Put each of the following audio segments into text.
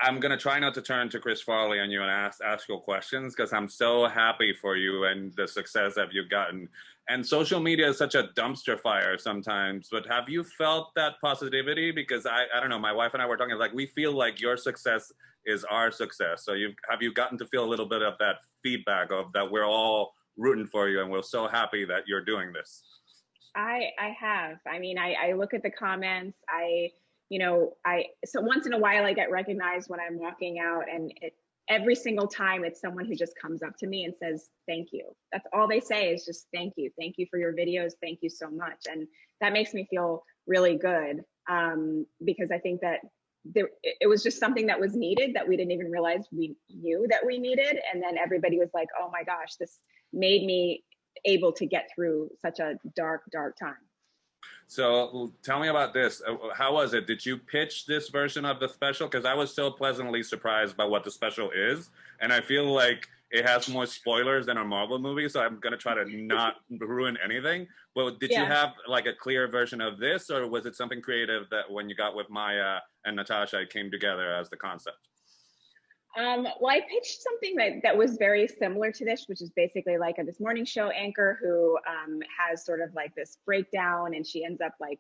I'm gonna try not to turn to Chris Farley on you and ask you questions because I'm so happy for you and the success that you've gotten. And social media is such a dumpster fire sometimes. But have you felt that positivity? Because I don't know. My wife and I were talking like we feel like your success is our success. So have you gotten to feel a little bit of that feedback of that we're all rooting for you and we're so happy that you're doing this? I have. I mean, I look at the comments. So once in a while I get recognized when I'm walking out, and every single time it's someone who just comes up to me and says, thank you. That's all they say is just thank you. Thank you for your videos. Thank you so much. And that makes me feel really good, because I think that it was just something that was needed that we didn't even realize we knew that we needed. And then everybody was like, oh my gosh, this made me able to get through such a dark, dark time. So tell me about this. How was it? Did you pitch this version of the special? Because I was so pleasantly surprised by what the special is. And I feel like it has more spoilers than a Marvel movie. So I'm going to try to not ruin anything. But did you have like a clear version of this? Or was it something creative that when you got with Maya and Natasha, it came together as the concept? Well, I pitched something that was very similar to this, which is basically like this morning show anchor who has sort of like this breakdown, and she ends up like,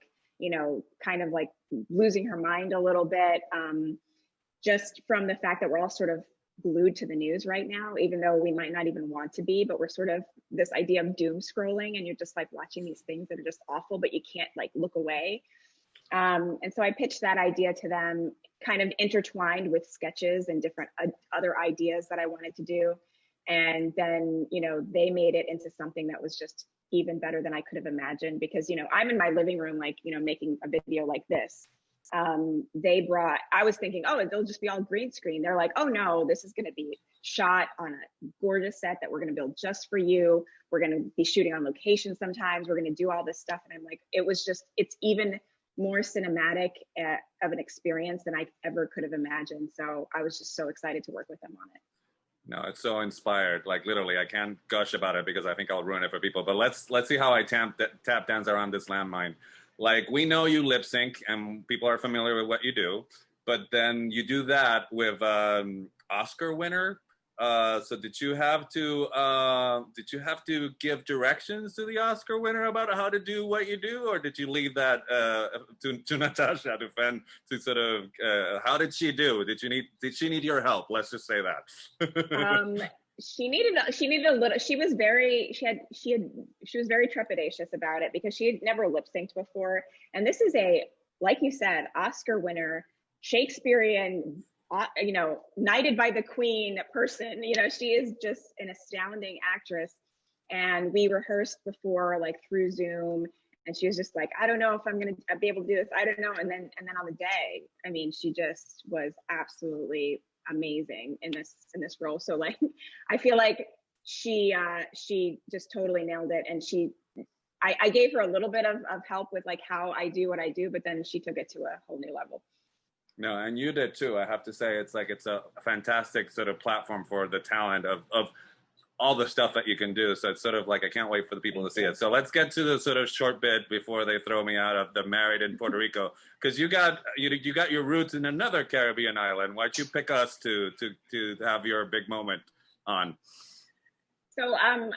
kind of like losing her mind a little bit, just from the fact that we're all sort of glued to the news right now, even though we might not even want to be, but we're sort of this idea of doom scrolling, and you're just like watching these things that are just awful, but you can't like look away. And so I pitched that idea to them, kind of intertwined with sketches and different other ideas that I wanted to do. And then, they made it into something that was just even better than I could have imagined, because, I'm in my living room, like, making a video like this. I was thinking, oh, they'll just be all green screen. They're like, oh no, this is going to be shot on a gorgeous set that we're going to build just for you. We're going to be shooting on location sometimes. We're going to do all this stuff. And I'm like, it's even more cinematic of an experience than I ever could have imagined. So I was just so excited to work with them on it. No, it's so inspired. Like literally, I can't gush about it because I think I'll ruin it for people. But let's see how I tap dance around this landmine. Like we know you lip sync, and people are familiar with what you do. But then you do that with Oscar winner. So did you have to give directions to the Oscar winner about how to do what you do, or did you leave that to Natasha to sort of how did she do? Did she need your help? Let's just say that. She needed a little. She was very trepidatious about it because she had never lip synced before, and this is like you said, Oscar winner, Shakespearean, knighted by the queen person. She is just an astounding actress. And we rehearsed before, like through Zoom, and she was just like, I don't know if I'm going to be able to do this. I don't know. And then on the day, I mean, she just was absolutely amazing in this role. So like, I feel like she just totally nailed it. And I gave her a little bit of help with like how I do what I do, but then she took it to a whole new level. No, and you did too. I have to say, it's a fantastic sort of platform for the talent of all the stuff that you can do. So it's sort of like, I can't wait for the people to see it. So let's get to the sort of short bit before they throw me out of the married in Puerto Rico, because you got your roots in another Caribbean island. Why'd you pick us to have your big moment on? So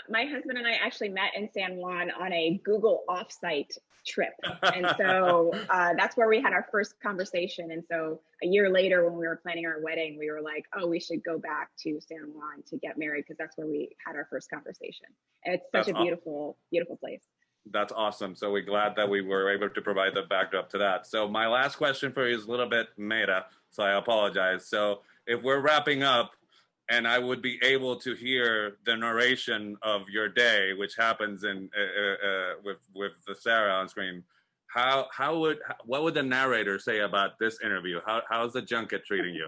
my husband and I actually met in San Juan on a Google offsite trip. And so that's where we had our first conversation. And so a year later, when we were planning our wedding, we were like, oh, we should go back to San Juan to get married, because that's where we had our first conversation. And it's such a beautiful, beautiful place. That's awesome. So we're glad that we were able to provide the backdrop to that. So my last question for you is a little bit meta, so I apologize. So if we're wrapping up, and I would be able to hear the narration of your day, which happens with the Sarah on screen. What would the narrator say about this interview? How's the junket treating you?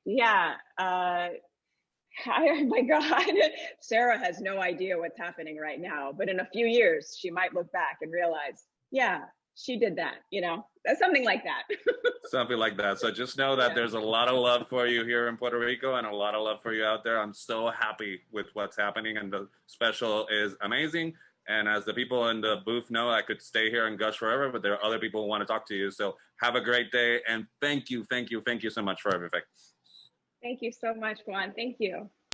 Yeah. Oh my God, Sarah has no idea what's happening right now, but in a few years, she might look back and realize, yeah, she did that, something like that. Something like that. So just know that there's a lot of love for you here in Puerto Rico and a lot of love for you out there. I'm so happy with what's happening, and the special is amazing. And as the people in the booth know, I could stay here and gush forever, but there are other people who want to talk to you. So have a great day. And thank you so much for everything. Thank you so much, Juan. Thank you.